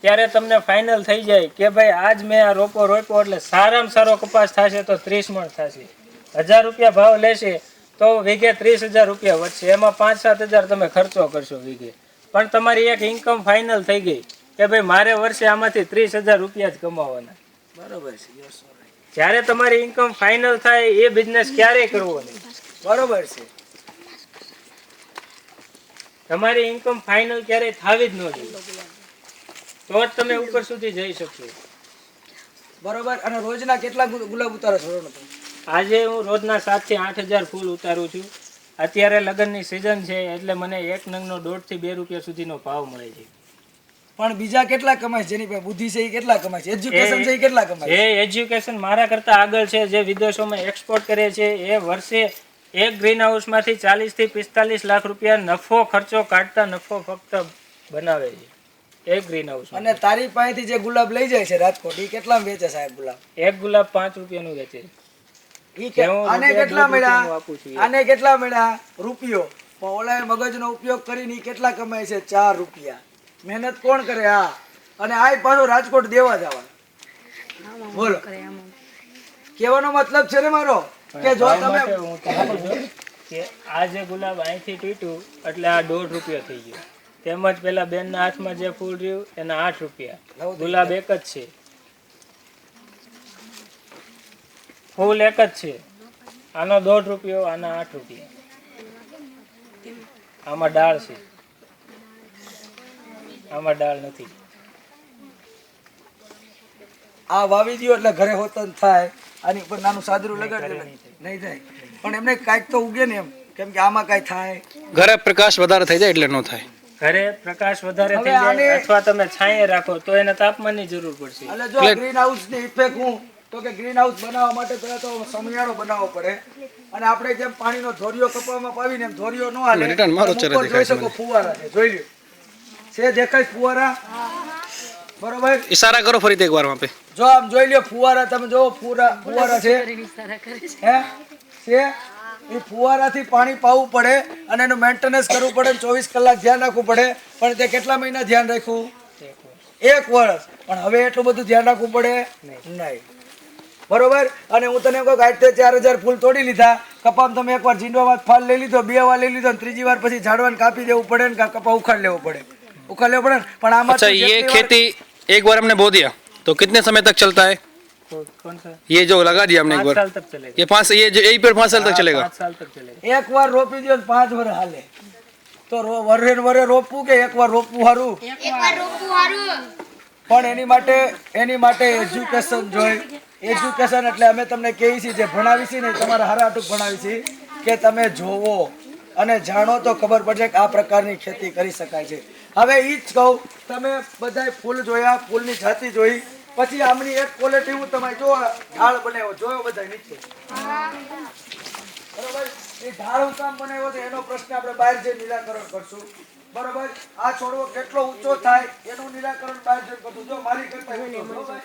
ત્યારે તમને ફાઇનલ થઈ જાય કે ભાઈ આજ મેં આ રોપો રોપ્યો એટલે સારામાં સારો કપાસ થશે તો 30 મણ થશે. 1000 રૂપિયા ભાવ લેશે તો વીઘે 30,000 રૂપિયા વધશે. એમાં 5-7 હજાર તમે ખર્ચો કરશો વીઘે, પણ તમારી એક ઇન્કમ ફાઇનલ થઈ ગઈ કે ભાઈ મારે વર્ષે આમાંથી 30,000 રૂપિયા જ કમાવાના. બરોબર છે. જ્યારે તમારી ઇન્કમ ફાઇનલ થાય એ બિઝનેસ ક્યારેય કરવો નહીં. બરોબર છે. તમારી ઇન્કમ ફાઇનલ ક્યારેય થાવી જ ન જોઈએ, તો જ તમે ઉપર સુધી જઈ શકશો. બરોબર. અને રોજના કેટલા ગુલાબ ઉતારો છો? આજે હું રોજના 7,000 થી 8,000 ફૂલ ઉતારું છું. અત્યારે લગ્નની સિઝન છે એટલે મને એક નંગનો 1.5 થી 2 રૂપિયા સુધીનો ભાવ મળે છે. પણ બીજા કેટલા કમાય? જેની પાસે બુદ્ધિ છે એ કેટલા કમાય છે? એજ્યુકેશન છે એ કેટલા કમાય? એ એજ્યુકેશન મારા કરતા આગળ છે, જે વિદેશોમાં એક્સપોર્ટ કરે છે, એ વર્ષે એક ગ્રીન હાઉસમાંથી 40 થી 45 લાખ રૂપિયા નફો ખર્ચો કાઢતા નફો ફક્ત બનાવે છે એક ગ્રીન હાઉસ. અને તારી પાસેથી જે ગુલાબ લઈ જાય છે રાજકોટ, એ કેટલામાં વેચે સાહેબ ગુલાબ? એક ગુલાબ 5 રૂપિયાનું વેચે છે. આને કેટલા મળ્યા? આને કેટલા મળ્યા? રૂપિયો. પણ ઓલા મગજનો ઉપયોગ કરીને ઈ કેટલા કમાય છે? 4 રૂપિયા. મહેનત કોણ કરે? હા. અને આ પાછો રાજકોટ દેવા જવા. બોલો, કહેવાનો મતલબ છે ને મારો કે જો તમે કે આ જે ગુલાબ અહીંથી તૂટ્યું એટલે આ 1.5 રૂપિયા થઈ ગયો. તેમજ પેલા બેનના હાથમાં જે ફૂલ રહ્યું એના 8 રૂપિયા. ગુલાબ એક જ છે, ફૂલ એક જ છે. આનો 1.5 રૂપિયો, આના 8 રૂપિયા. આમાં ડાળ છે, આમાં ડાળ નથી. આ વાવી દો એટલે ઘરે હોતન થાય. આની ઉપર નાનું સાદરું લગાડી દે, નહીં થાય. પણ એમને કાંઈક તો ઉગે ને એમ, કેમ કે આમાં કાંઈ થાય. ઘરે પ્રકાશ વધારે થઈ જાય એટલે ન થાય. ઘરે પ્રકાશ વધારે થઈ જાય અથવા તમે છાંયે રાખો તો એને તાપમાનની જરૂર પડશે. એટલે જો ગ્રીન હાઉસ ની ઇફેક્ટ હું તો કે ગ્રીન હાઉસ બનાવવા માટે પહેલા તો સમિયાળો બનાવવો પડે. અને આપણે જેમ પાણીનો ધોરિયો કપામાં પાવીને એમ ધોરિયો ન હાલે. ઉપર જોઈ શકો ફુવારા છે, જોઈ લ્યો છે, દેખાય ફુવારા? બરોબર. ઈશારા કરો ફરીથી એકવાર આપે. જો આમ જોઈ લ્યો ફુવારા, તમે જો ફુવારા છે હે છે. એ ફુવારાથી પાણી પાવું પડે અને એનું મેન્ટેનન્સ કરવું પડે, 24 કલાક ધ્યાન રાખવું પડે. પણ તે કેટલા મહિના ધ્યાન રાખ્યું? 1 વર્ષ. પણ હવે એટલું બધું ધ્યાન રાખવું પડે નહીં. બરોબર. અને હું તને કહું કે 4,000 ફૂલ તોડી લીધા, કપામ તમે એકવાર જીંડવામાં ફાલ લઈ લીધો, 2 વાર લઈ લીધો, ત્રીજી વાર પછી ઝાડવાને કાપી દેવું પડે ને કપા ઉખાડ લેવો પડે. પણ આમાં अच्छा, ये खेती एक बार हमने बो दिया तो कितने समय तक चलता है? कौन सा? ये जो लगा दिया हमने एक 5 बार, साल तक चलेगा. ये 5 ये जो यही पेड़ 5 साल तक चलेगा. 5 साल तक चलेगा. એક વાર રોપી દો 5 વર્ષ હાલે. તો વરે વરે રોપવું કે એક વાર રોપવું સારું? પણ એની માટે એજ્યુકેશન જોઈએ. એજ્યુકેશન એટલે અમે તમને કહીએ છીએ, જે ભણાવી છીએ ને તમારા હારા હાટું ભણાવી છીએ કે તમે જોવો અને જાણો તો ખબર પડશે કે આ પ્રકારની ખેતી કરી શકાય છે. હવે ઈ જ કહું, તમે બધાય ફૂલ જોયા, ફૂલની જાતિ જોઈ, પછી આમની એક ક્વોલિટી હું તમારે જો ઢાળ બનાવ્યો જોયો બધા નીચે, બરોબર? એ ઢાળ હું કામ બનાવ્યો છે એનો પ્રશ્ન આપણે બહાર જઈને નિરાકરણ કરશું. બરોબર. આ છોડવો કેટલો ઊંચો થાય એનું નિરાકરણ બહાર જઈને કરશું. જો મારી કરતા ઊંચો, બરોબર?